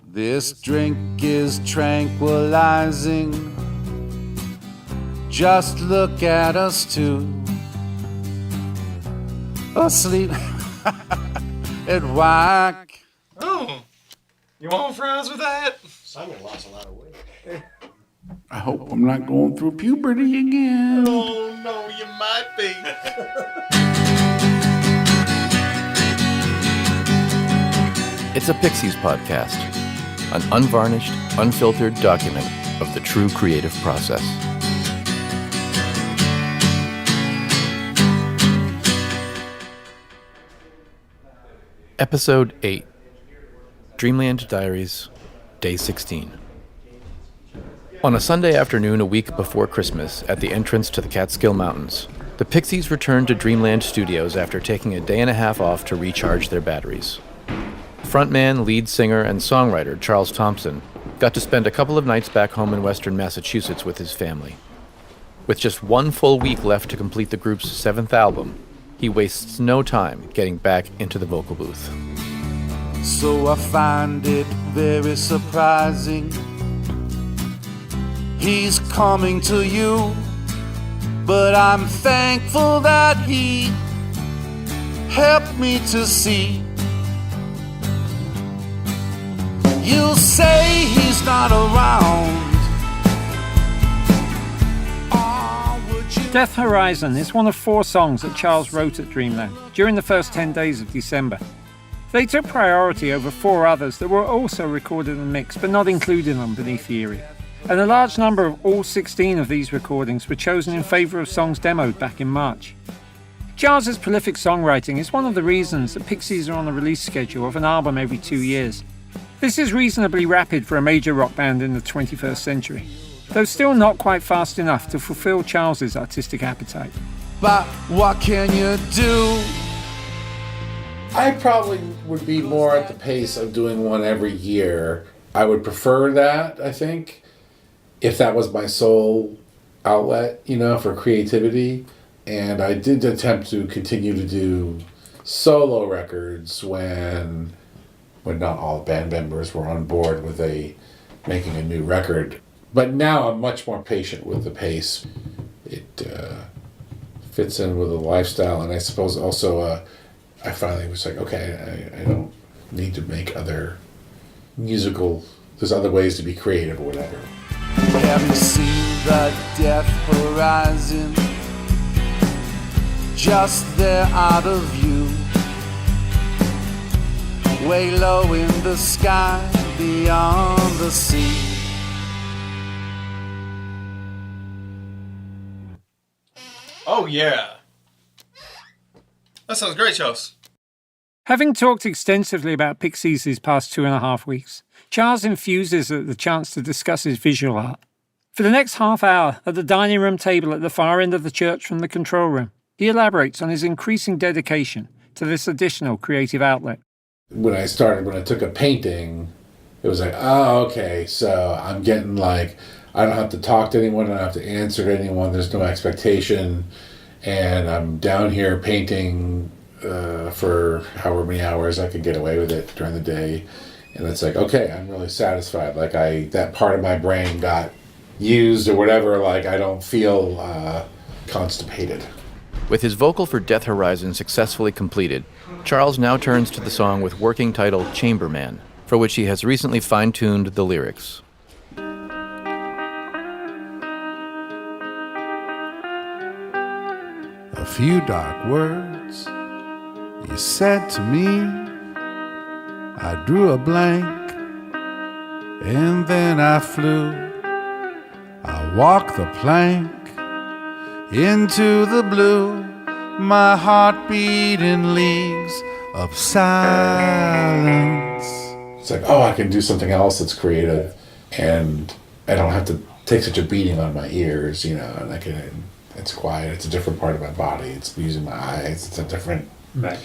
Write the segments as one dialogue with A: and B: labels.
A: This drink is tranquilizing. Just look at us two, asleep at whack.
B: Oh, you want fries with that?
C: Simon lost a lot of weight.
A: I hope I'm not going through puberty again.
B: Oh, no, you might be.
D: It's a Pixies Podcast, an unvarnished, unfiltered document of the true creative process. Episode 8, Dreamland Diaries, Day 16. On a Sunday afternoon a week before Christmas, at the entrance to the Catskill Mountains, the Pixies returned to Dreamland Studios after taking a day and a half off to recharge their batteries. Frontman, lead singer, and songwriter Charles Thompson got to spend a couple of nights back home in western Massachusetts with his family. With just one full week left to complete the group's 7th album, he wastes no time getting back into the vocal booth.
A: So I find it very surprising. He's coming to you, but I'm thankful that he helped me to see. You'll say he's not around.
E: Death Horizon is one of 4 songs that Charles wrote at Dreamland during the first 10 days of December. They took priority over 4 others that were also recorded and mixed but not included on Beneath the Eyrie. And a large number of all 16 of these recordings were chosen in favour of songs demoed back in March. Charles's prolific songwriting is one of the reasons that Pixies are on a release schedule of an album every 2 years. This is reasonably rapid for a major rock band in the 21st century, though still not quite fast enough to fulfill Charles's artistic appetite.
A: But what can you do?
C: I probably would be more at the pace of doing one every year. I would prefer that, I think, if that was my sole outlet, for creativity. And I did attempt to continue to do solo records when not all band members were on board with making a new record. But now I'm much more patient with the pace. It fits in with the lifestyle, and I suppose also I finally was like, okay, I don't need to make other there's other ways to be creative or whatever.
A: Have you seen the death horizon? Just there out of view, way low in the sky, beyond the sea.
B: Oh, yeah. That sounds great, Charles.
E: Having talked extensively about Pixies these past 2.5 weeks, Charles infuses the chance to discuss his visual art. For the next half hour, at the dining room table at the far end of the church from the control room, he elaborates on his increasing dedication to this additional creative outlet.
C: When I took a painting, it was like, oh, okay, so I'm getting I don't have to talk to anyone, I don't have to answer to anyone, there's no expectation, and I'm down here painting for however many hours I could get away with it during the day. And it's like, okay, I'm really satisfied. That part of my brain got used or whatever. I don't feel constipated.
D: With his vocal for Death Horizon successfully completed, Charles now turns to the song with working title Chamberman, for which he has recently fine-tuned the lyrics.
A: A few dark words you said to me. I drew a blank, and then I flew. I walked the plank into the blue, my heart beat in leagues of silence.
C: It's like, oh, I can do something else that's creative, and I don't have to take such a beating on my ears, and it's quiet, it's a different part of my body, it's using my eyes, it's a different...
E: Right.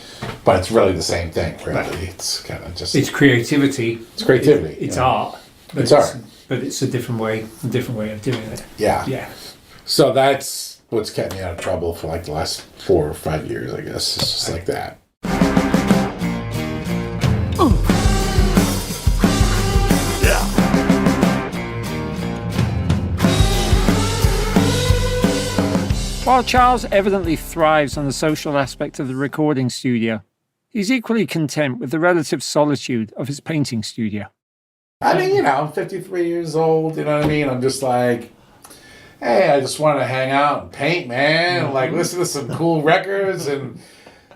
C: But it's really the same thing, really.
E: Right.
C: It's kind of just...
E: It's creativity.
C: It's creativity.
E: It's art.
C: It's art.
E: But it's a different way of doing it.
C: Yeah.
E: Yeah.
C: So that's what's kept me out of trouble for the last 4 or 5 years, I guess. It's just like that.
A: Ooh.
E: While Charles evidently thrives on the social aspect of the recording studio, he's equally content with the relative solitude of his painting studio.
C: I mean, I'm 53 years old, you know what I mean? I'm just like, hey, I just want to hang out and paint, man, and like listen to some cool records, and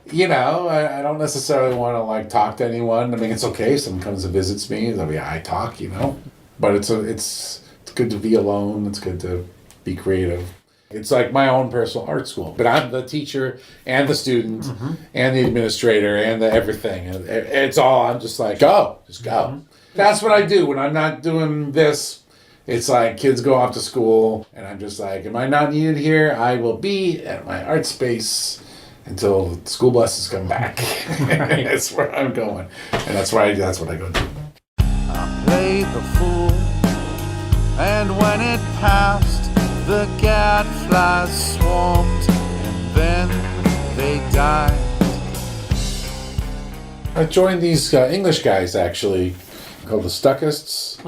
C: I don't necessarily want to like talk to anyone. I mean, it's okay if someone comes and visits me, I talk, but it's good to be alone. It's good to be creative. It's like my own personal art school, but I'm the teacher and the student and the administrator and the everything. And it's all, I'm just like, just go. That's what I do when I'm not doing this. It's like kids go off to school and I'm just like, am I not needed here? I will be at my art space until the school buses come back. That's where I'm going. And that's what I go do.
A: I played the fool, and when it passed, the gadflies swarmed, and then they died.
C: I joined these English guys, actually, called the Stuckists.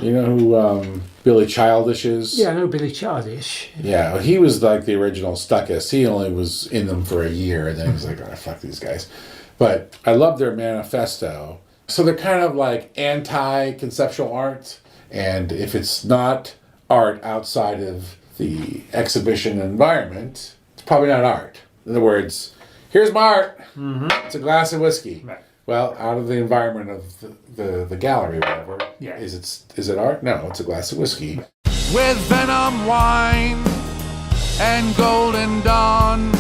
C: You know who Billy Childish is?
E: Yeah, I know Billy Childish.
C: Yeah, he was like the original Stuckist. He only was in them for a year, and then he was like, oh, fuck these guys. But I love their manifesto. So they're kind of like anti-conceptual art, and if it's not art outside of the exhibition environment, it's probably not art. In other words, here's my art. It's a glass of whiskey. Right. Well, out of the environment of the gallery, whatever. Yeah. Is it art? No, it's a glass of whiskey.
A: With venom wine and golden dawn,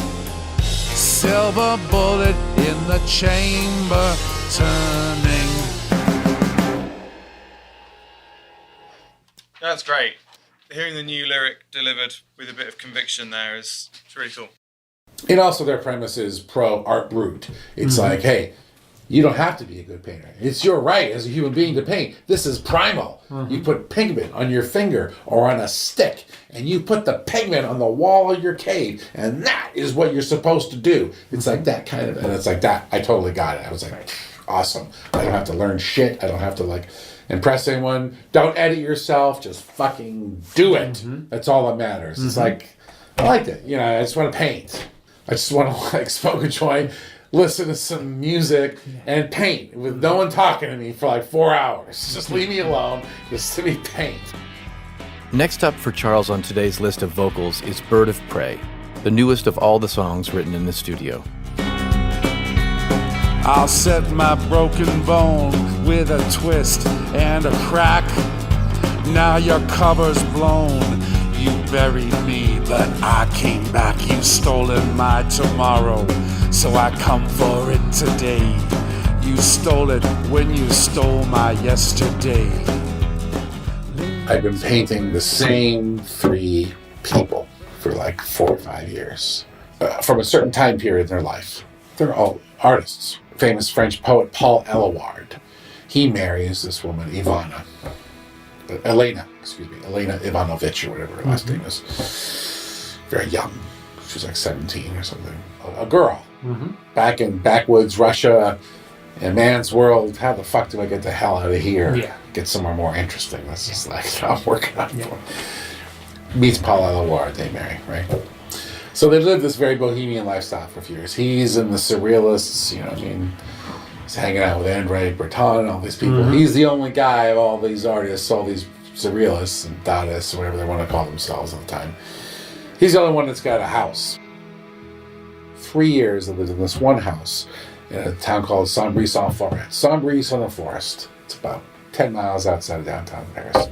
A: silver bullet in the chamber turning.
B: That's great. Hearing the new lyric delivered with a bit of conviction there it's really cool.
C: And also their premise is pro-art brute. It's like, hey, you don't have to be a good painter. It's your right as a human being to paint. This is primal. You put pigment on your finger or on a stick, and you put the pigment on the wall of your cave, and that is what you're supposed to do. It's like that kind of, and it's like that. I totally got it. I was like, awesome. I don't have to learn shit. I don't have to like impress anyone. Don't edit yourself. Just fucking do it. That's all that matters. It's like, I liked it. I just want to paint. I just want to like smoke a joint, listen to some music, and paint with no one talking to me for like 4 hours. Just leave me alone. Just let me paint.
D: Next up for Charles on today's list of vocals is Bird of Prey, the newest of all the songs written in the studio.
A: I'll set my broken bone with a twist and a crack. Now your cover's blown. You buried me, but I came back. You've stolen my tomorrow, so I come for it today. You stole it when you stole my yesterday.
C: I've been painting the same 3 people for like 4 or 5 years, from a certain time period in their life. They're all artists. Famous French poet Paul Eluard. He marries this woman, Elena Ivanovich, or whatever her last name is. Very young. She was like 17 or something. A girl. Back in backwoods Russia, in a man's world. How the fuck do I get the hell out of here? Yeah. Get somewhere more interesting. That's just like I'm working on for. Meets Paul Eluard, they marry, right? So they lived this very bohemian lifestyle for a few years. He's in the surrealists, he's hanging out with André Breton and all these people. He's the only guy of all these artists, all these surrealists and Dadaists, or whatever they want to call themselves at the time. He's the only one that's got a house. 3 years they lived in this one house in a town called Saint-Brice-en-Forêt. Saint-Brice-en-the-Forest. It's about 10 miles outside of downtown Paris.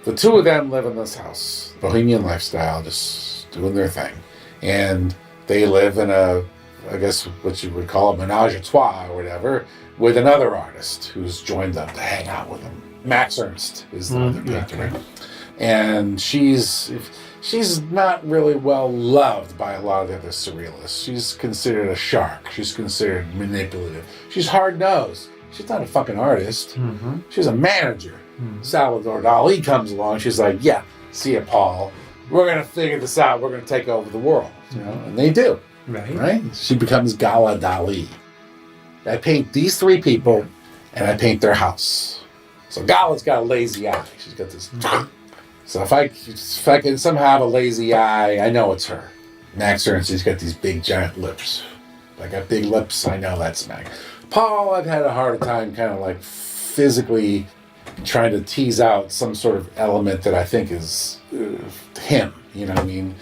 C: The 2 of them live in this house. Bohemian lifestyle, just doing their thing. And they live in I guess what you would call a menage a trois or whatever, with another artist who's joined them to hang out with them. Max Ernst is the other painter. And she's not really well loved by a lot of the other surrealists. She's considered a shark. She's considered manipulative. She's hard-nosed. She's not a fucking artist. She's a manager. Salvador Dali comes along. She's like, yeah, see ya, Paul. We're going to figure this out. We're going to take over the world. And they do. Right? She becomes Gala Dali. I paint these 3 people, and I paint their house. So Gala's got a lazy eye. She's got this. So if I can somehow have a lazy eye, I know it's her. Max Ernsty's got these big giant lips. I got big lips, I know that's Max. Paul, I've had a hard time kind of like physically trying to tease out some sort of element that I think is him, you know what I mean?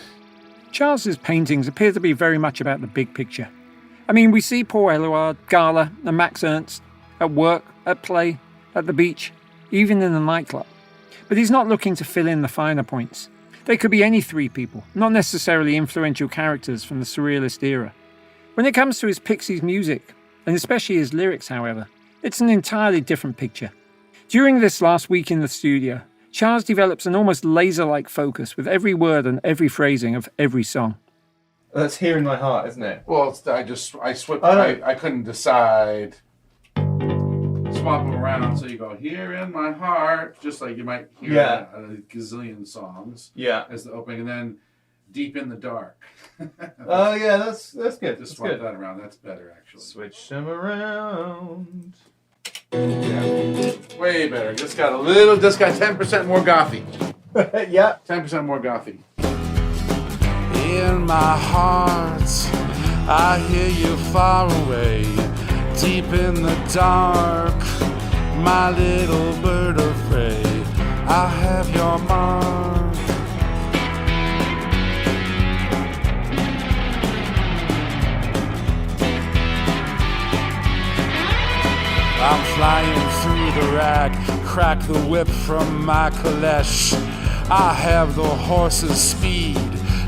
E: Charles's paintings appear to be very much about the big picture. I mean, we see Paul Eluard, Gala, and Max Ernst at work, at play, at the beach, even in the nightclub. But he's not looking to fill in the finer points. They could be any three people, not necessarily influential characters from the Surrealist era. When it comes to his Pixies music, and especially his lyrics, however, it's an entirely different picture. During this last week in the studio, Charles develops an almost laser-like focus with every word and every phrasing of every song.
B: That's Here in My Heart, isn't it?
A: Well, I swapped. I couldn't decide. Swap them around, so you go here in my heart, just like you might hear a gazillion songs.
B: Yeah.
A: As the opening, and then deep in the dark.
B: Oh yeah, that's good.
A: Just swap that around. That's better, actually.
B: Switch them around.
A: Yeah, way better. Just got 10% more gothy.
B: Yeah.
A: 10% more gothy. In my heart, I hear you far away, deep in the dark, my little bird of prey. I have your mark. I'm flying through the rack, crack the whip from my caleche. I have the horse's speed,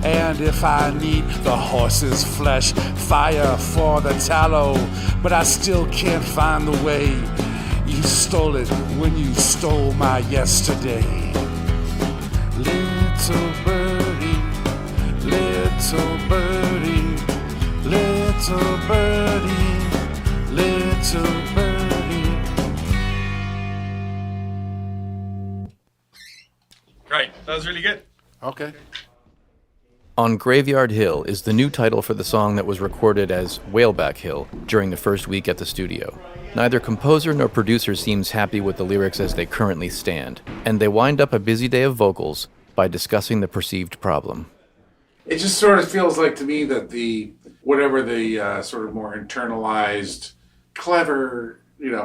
A: and if I need the horse's flesh, fire for the tallow, but I still can't find the way. You stole it when you stole my yesterday. Little birdie, little birdie, little birdie, little birdie.
B: Great, that was really good.
A: Okay.
D: On Graveyard Hill is the new title for the song that was recorded as Whaleback Hill during the first week at the studio. Neither composer nor producer seems happy with the lyrics as they currently stand, and they wind up a busy day of vocals by discussing the perceived problem.
C: It just sort of feels like to me that whatever the sort of more internalized, clever,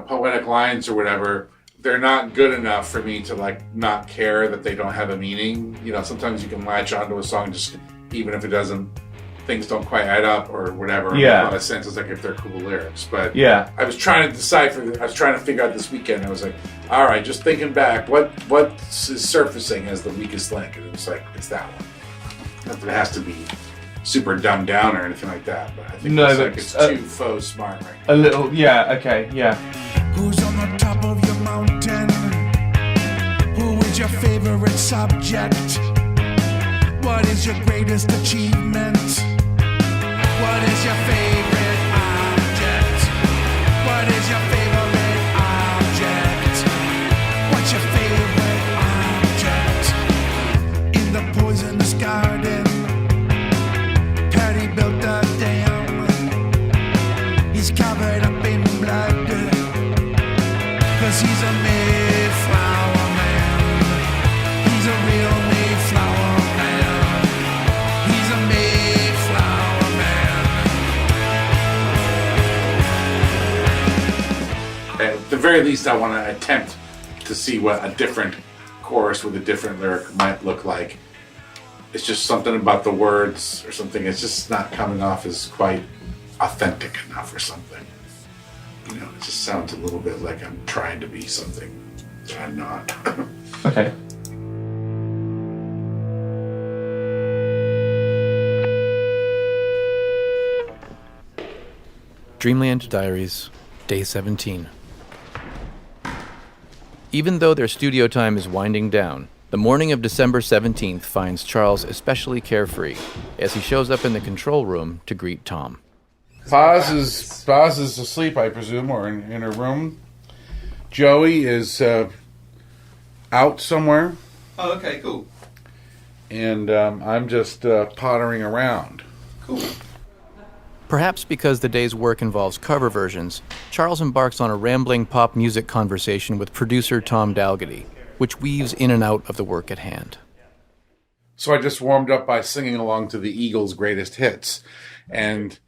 C: poetic lines or whatever, they're not good enough for me to not care that they don't have a meaning. Sometimes you can latch onto a song just even if things don't quite add up or whatever.
B: Yeah.
C: In a lot of senses, like if they're cool lyrics. But
B: yeah,
C: I was trying to decipher. I was trying to figure out this weekend. I was like, all right, just thinking back, what is surfacing as the weakest link? And it was like, it's that one. Not that it has to be super dumbed down or anything like that, but I think it's too faux smart right now.
B: A little, yeah, okay, yeah.
F: Who's on the top of your mountain? Who is your favorite subject? What is your greatest achievement? What is your favorite object? What is your favorite object? What's your favorite object? In the poisonous garden, Patty built a dam. He's covered up in blood, 'cause he's a Mayflower man. He's a real Mayflower man. He's a Mayflower man.
C: At the very least, I want to attempt to see what a different chorus with a different lyric might look like. It's just something about the words or something. It's just not coming off as quite authentic enough or something. It just sounds a little bit like I'm trying to be something that I'm not.
B: Okay.
D: Dreamland Diaries, Day 17. Even though their studio time is winding down, the morning of December 17th finds Charles especially carefree as he shows up in the control room to greet Tom.
A: Paz is asleep, I presume, or in her room. Joey is out somewhere.
B: Oh, okay, cool.
A: And I'm just pottering around.
B: Cool.
D: Perhaps because the day's work involves cover versions, Charles embarks on a rambling pop music conversation with producer Tom Dalgety, which weaves in and out of the work at hand.
C: So I just warmed up by singing along to the Eagles' greatest hits. And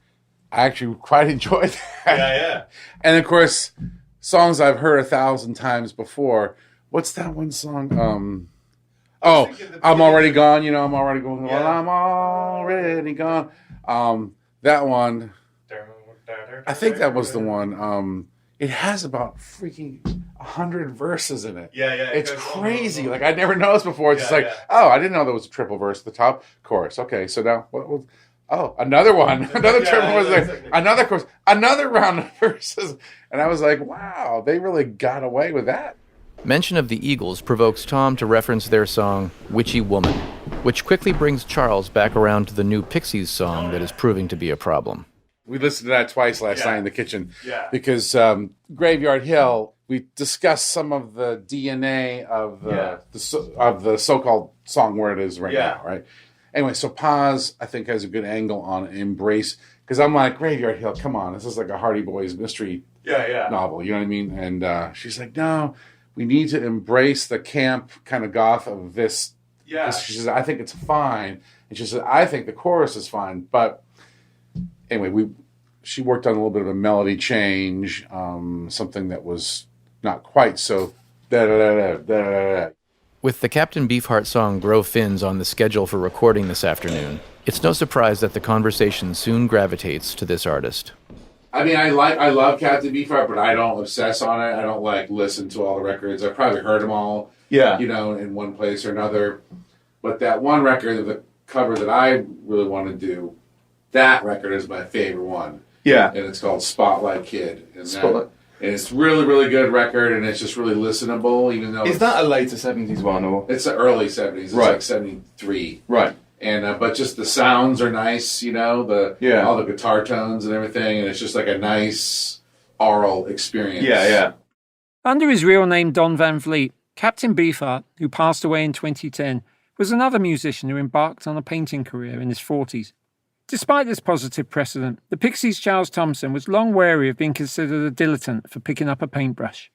C: I actually quite enjoyed that.
B: Yeah.
C: And of course, songs I've heard 1,000 times before. What's that one song? I'm Already Gone. You know, I'm already going.
B: Yeah.
C: Well, I'm already gone. That one. I think that was the one. It has about freaking 100 verses in it.
B: Yeah.
C: It's crazy. Like I never noticed before. It's just like, I didn't know there was a triple verse at the top. Chorus. Okay, so now what? Another one. Another triple verse.
B: Exactly.
C: Another chorus. Another round of verses. And I was like, wow, they really got away with that.
D: Mention of the Eagles provokes Tom to reference their song, Witchy Woman, which quickly brings Charles back around to the new Pixies song that is proving to be a problem.
C: We listened to that twice last night in the kitchen.
B: Yeah.
C: Because Graveyard Hill, we discussed some of the DNA of the so-called song where it is right now, right? Anyway, so Paz, I think, has a good angle on Embrace. Because I'm like, Graveyard Hill, come on. This is like a Hardy Boys mystery novel. You know what I mean? And she's like, no, we need to embrace the camp kind of goth of this. Yeah. She says, I think it's fine. And she says, I think the chorus is fine. But anyway, she worked on a little bit of a melody change, something that was not quite so da-da-da-da-da-da-da.
D: With the Captain Beefheart song Grow Fins on the schedule for recording this afternoon, it's no surprise that the conversation soon gravitates to this artist.
C: I mean, I love Captain Beefheart, but I don't obsess on it. I don't listen to all the records. I've probably heard them all, in one place or another. But that one record, the cover that I really want to do, that record is my favorite one. Yeah. And it's called Spotlight Kid. And it's really, really good record, and it's just really listenable, even though...
G: Is that a later 70s one, or...?
C: It's the early 70s. It's like 73.
G: Right.
C: And but just the sounds are nice, all the guitar tones and everything, and it's just like a nice oral experience.
G: Yeah.
E: Under his real name Don Van Vliet, Captain Beefheart, who passed away in 2010, was another musician who embarked on a painting career in his 40s. Despite this positive precedent, the Pixies' Charles Thompson was long wary of being considered a dilettante for picking up a paintbrush.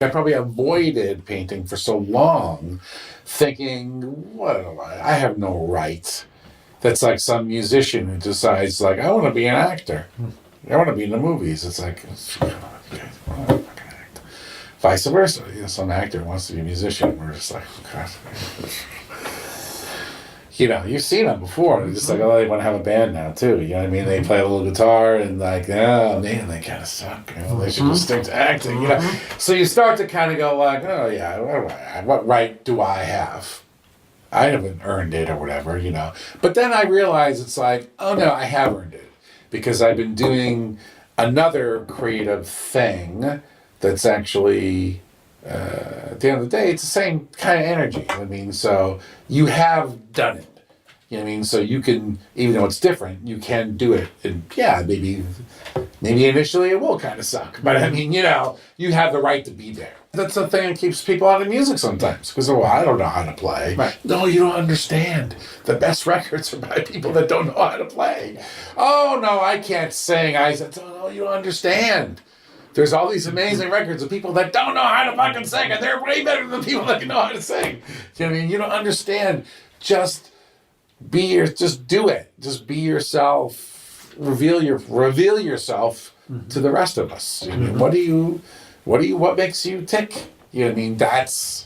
C: I probably avoided painting for so long, thinking, what am I have no right. That's like some musician who decides, like, I want to be an actor. I want to be in the movies. It's like, I'm not going to act. Vice versa. Some actor wants to be a musician. We're just like, oh, God. You've seen them before. They're just like, oh, they want to have a band now, too. You know what I mean? They play a little guitar and like, oh, man, they kind of suck. They should just stick to acting, So you start to kind of go like, oh, yeah, what right do I have? I haven't earned it or whatever, But then I realize it's like, oh, no, I have earned it. Because I've been doing another creative thing that's actually... at the end of the day, it's the same kind of energy. So you have done it. So you can, even though it's different, you can do it. And maybe initially it will kind of suck. But you have the right to be there. That's the thing that keeps people out of music sometimes. Because, I don't know how to play. Right. No, you don't understand. The best records are by people that don't know how to play. Oh, no, I can't sing. I said, oh, you don't understand. There's all these amazing records of people that don't know how to fucking sing, and they're way better than people that can know how to sing. You know what I mean? You don't understand. Just do it. Just be yourself. Reveal yourself to the rest of us. You know, what makes you tick? You know what I mean? That's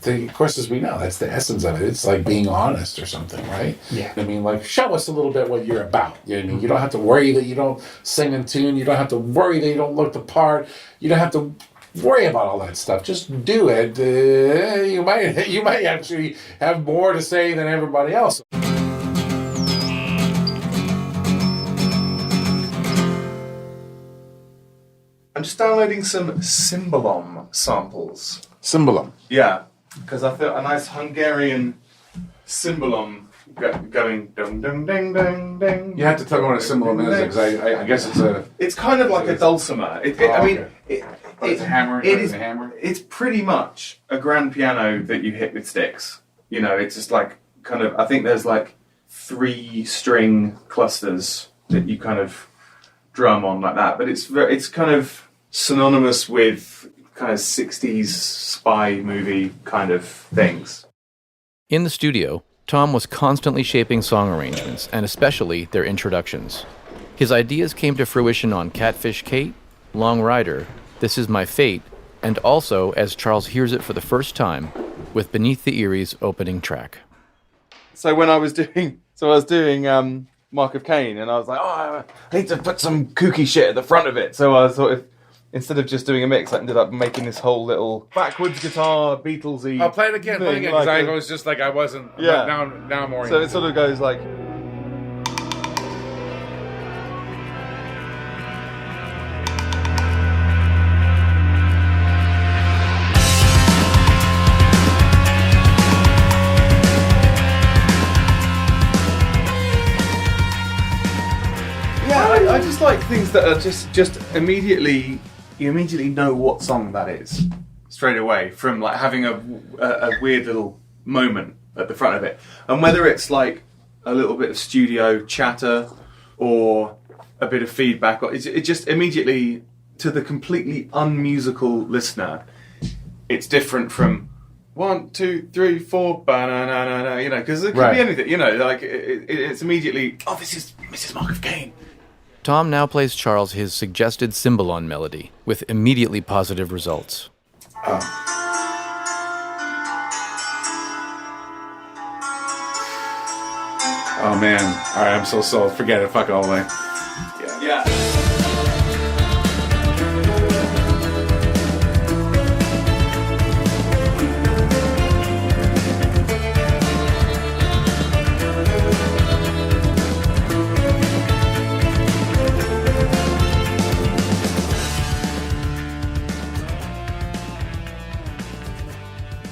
C: of course, as we know, that's the essence of it. It's like being honest or something, right? Yeah. I mean, show us a little bit what you're about. You know what I mean? You don't have to worry that you don't sing in tune. You don't have to worry that you don't look the part. You don't have to worry about all that stuff. Just do it. You might actually have more to say than everybody else.
G: I'm just downloading some Cymbalom samples.
C: Cymbalom?
G: Yeah. Because I feel a nice Hungarian cymbalom going ding ding ding ding ding.
C: You have to tell me what a cymbalom is, because I guess it's a...
G: It's kind of like a dulcimer. It's
C: a hammer.
G: It's a hammer. It's pretty much a grand piano that you hit with sticks. It's just like kind of... I think there's 3 string clusters that you kind of drum on like that. But it's kind of synonymous with kind of 60s spy movie kind of things.
D: In the studio, Tom was constantly shaping song arrangements, and especially their introductions. His ideas came to fruition on Catfish Kate, Long Rider, This Is My Fate, and also, as Charles hears it for the first time, with Beneath the Eyrie's opening track.
G: So when I was doing Mark of Cain, and I was like, oh, I need to put some kooky shit at the front of it. So I sort of, instead of just doing a mix, I ended up making this whole little backwards guitar, Beatlesy.
C: I'll play it again, because I was just like, I wasn't.
G: Yeah.
C: Now I'm oriented.
G: So it sort of goes like. I just like things that are just immediately, you immediately know what song that is straight away from like having a weird little moment at the front of it. And whether it's like a little bit of studio chatter or a bit of feedback, or it just immediately, to the completely unmusical listener, it's different from 1, 2, 3, 4, ba-na-na-na-na, you know, because it could be anything, you know, like it's immediately, oh, this is Mrs. Mark of Cain.
D: Tom now plays Charles his suggested Cymbalon melody, with immediately positive results.
C: Oh man. Alright, I'm so sold. Forget it. Fuck it all the way.
G: Yeah.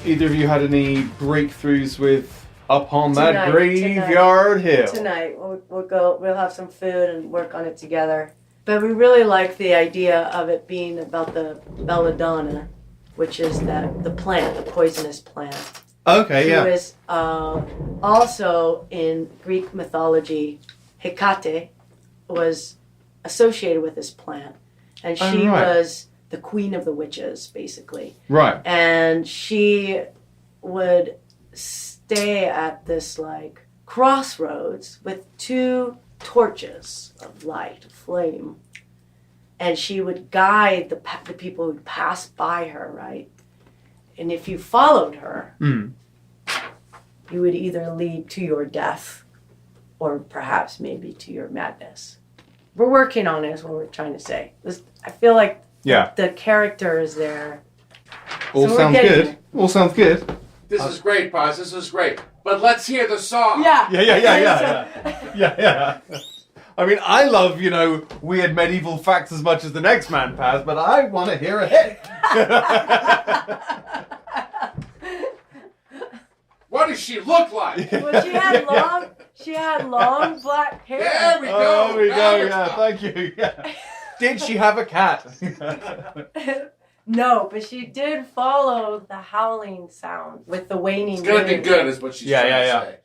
G: Either of you had any breakthroughs with Up on That Graveyard Hill?
H: Tonight, we'll have some food and work on it together. But we really like the idea of it being about the belladonna, which is the plant, the poisonous plant.
G: Okay, yeah.
H: Who is also in Greek mythology, Hecate was associated with this plant. And she was the queen of the witches, basically.
G: Right.
H: And she would stay at this like crossroads with 2 torches of light, flame, and she would guide the people who passed by her, right? And if you followed her, you would either lead to your death or perhaps maybe to your madness. We're working on it, is what we're trying to say. I feel like the character is there.
G: All sounds good. All sounds good.
C: This is great, Paz. This is great. But let's hear the song.
G: Yeah. I mean, I love, weird medieval facts as much as the next man, Paz, but I want to hear a hit.
C: What does she look like?
H: Well, she had long black hair.
C: There we go.
G: Oh, there we go. Yeah, thank you. Yeah. Did she have a cat?
H: No, but she did follow the howling sound with the waning.
C: It's gonna be good, is what she's trying to say.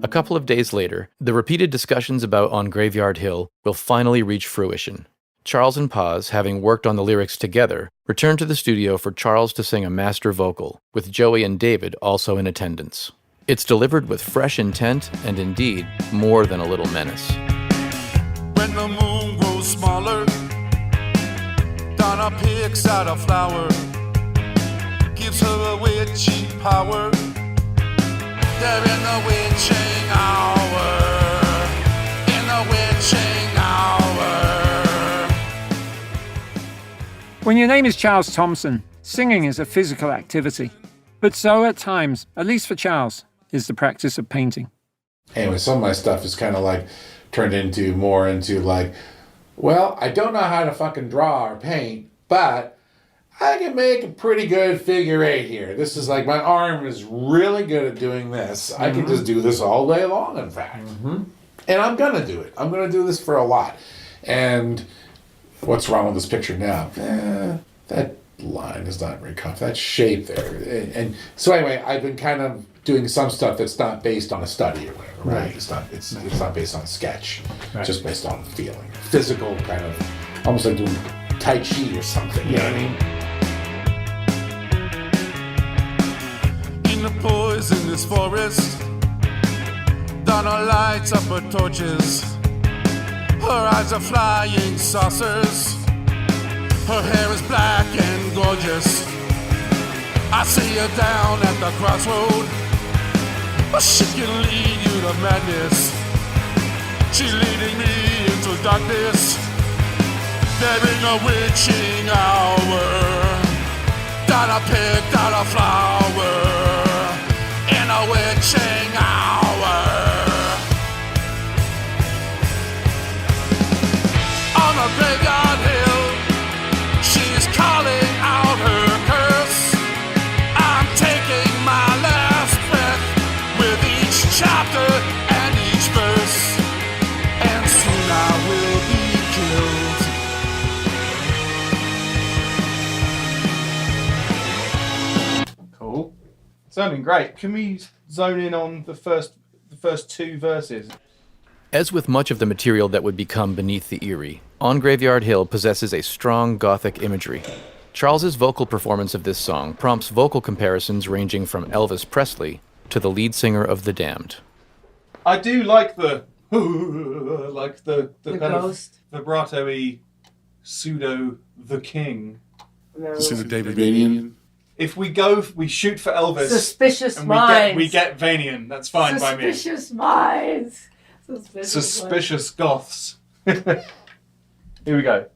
D: A couple of days later, the repeated discussions about On Graveyard Hill will finally reach fruition. Charles and Paz, having worked on the lyrics together, return to the studio for Charles to sing a master vocal, with Joey and David also in attendance. It's delivered with fresh intent and indeed more than a little menace.
F: When the moon grows smaller, Donna picks out a flower, gives her a witchy power. They're in the witching hour, in the witching hour.
E: When your name is Charles Thompson, singing is a physical activity. But so at times, at least for Charles, is the practice of painting.
C: Anyway, some of my stuff is kind of like turned into more into like, well, I don't know how to fucking draw or paint, but I can make a pretty good figure 8 here. This is like, my arm is really good at doing this. I can just do this all day long, in fact. And I'm going to do it. I'm going to do this for a lot. And what's wrong with this picture now? That line is not very confident. That shape there. And so anyway, I've been kind of doing some stuff that's not based on a study or whatever, right? It's not based on a sketch. It's just based on feeling. Physical kind of, almost like doing Tai Chi or something, you know what I mean?
A: In the poisonous forest, Donna lights up her torches. Her eyes are flying saucers. Her hair is black and gorgeous. I see her down at the crossroad. But she can lead you to madness. She's leading me into darkness. During a witching hour, Donna picked out a flower in a witching hour. On a graveyard hill, she's calling out her curse. I'm taking my last breath with each chapter and each verse, and soon I will be killed.
G: Cool. Sounding great. Can we zone in on the first two verses?
D: As with much of the material that would become Beneath the Eyrie, On Graveyard Hill possesses a strong Gothic imagery. Charles's vocal performance of this song prompts vocal comparisons ranging from Elvis Presley to the lead singer of The Damned.
G: I do like the like the kind
H: ghost.
G: of vibrato-y pseudo the king.
A: See the David Vanian?
G: If we shoot for Elvis.
H: Suspicious
G: and
H: minds.
G: we get Vanian. That's fine by me.
H: Suspicious minds.
G: Suspicious goths. Here we go.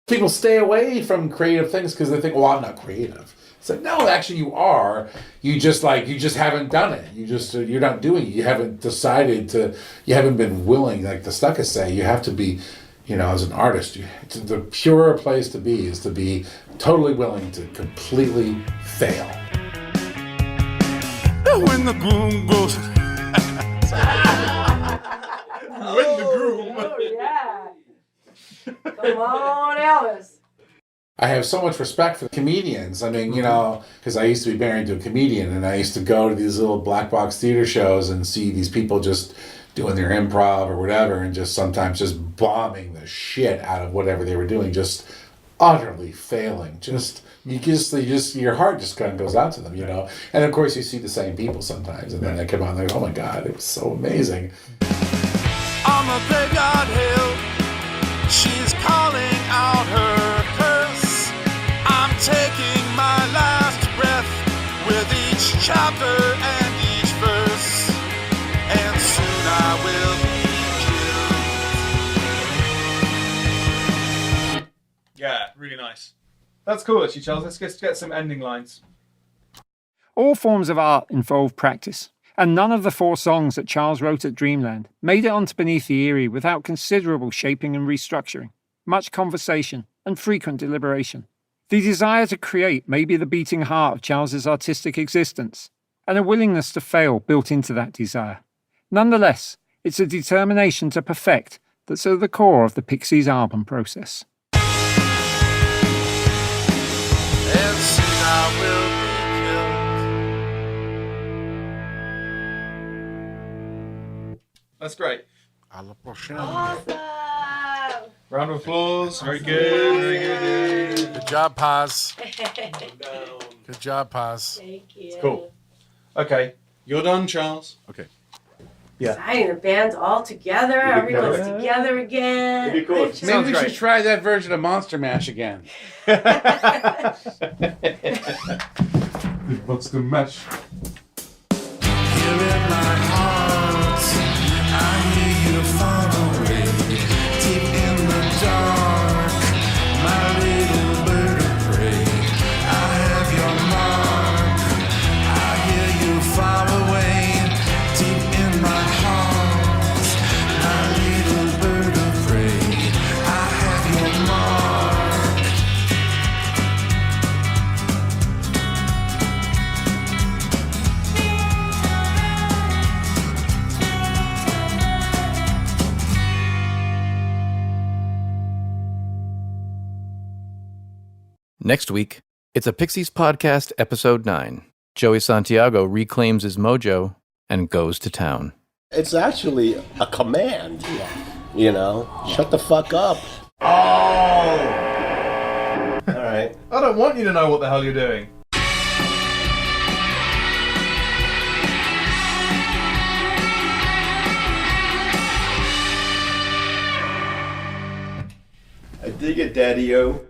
C: People stay away from creative things because they think, well, I'm not creative. It's like, no, actually you are. You just haven't done it. You're not doing it. You haven't decided to, you haven't been willing, like the Stuck is saying, you have to be, as an artist, the pure place to be is to be totally willing to completely fail.
A: When the groom goes.
G: When the groom.
H: Oh, yeah. Come on, Elvis.
C: I have so much respect for comedians. I mean, because I used to be married to a comedian, and I used to go to these little black box theater shows and see these people just doing their improv or whatever, and just sometimes just bombing the shit out of whatever they were doing, just utterly failing. Your heart just kind of goes out to them, And of course, you see the same people sometimes, and then they come out and they're like, oh my God, it was so amazing.
A: On the graveyard hill, she's calling out her curse. I'm taking my last breath with each chapter and each verse, and soon I will be killed.
G: Yeah, really nice. That's cool, actually, Charles. Let's get some ending lines.
E: All forms of art involve practice, and none of the 4 songs that Charles wrote at Dreamland made it onto Beneath the Eyrie without considerable shaping and restructuring, much conversation, and frequent deliberation. The desire to create may be the beating heart of Charles's artistic existence, and a willingness to fail built into that desire. Nonetheless, it's a determination to perfect that's at the core of the Pixies album process.
A: And soon I will be killed.
G: That's great.
A: À la prochaine.
H: Awesome.
G: Round of applause. Very good. Very good.
A: Good job, Paz. Good job, Paz.
H: Thank you.
G: Cool. Okay, you're done, Charles.
A: Okay.
G: Yeah.
H: Exciting. The band's all together. Everyone's together again.
G: It'd be cool.
H: It's
C: Maybe we
G: great.
C: should try that version of Monster Mash again.
G: What's the mesh?
F: Here in my heart, I hear you far away, deep in the dark, my little bird of prey. I have your mark. I hear you far away, deep in my heart, my little bird of prey. I have your mark.
D: Next week, it's a Pixies Podcast, Episode 9. Joey Santiago reclaims his mojo and goes to town.
I: It's actually a command, you know? Shut the fuck up.
B: Oh!
I: All right.
B: I don't want you to know what the hell you're doing.
I: I dig it, Daddy-o.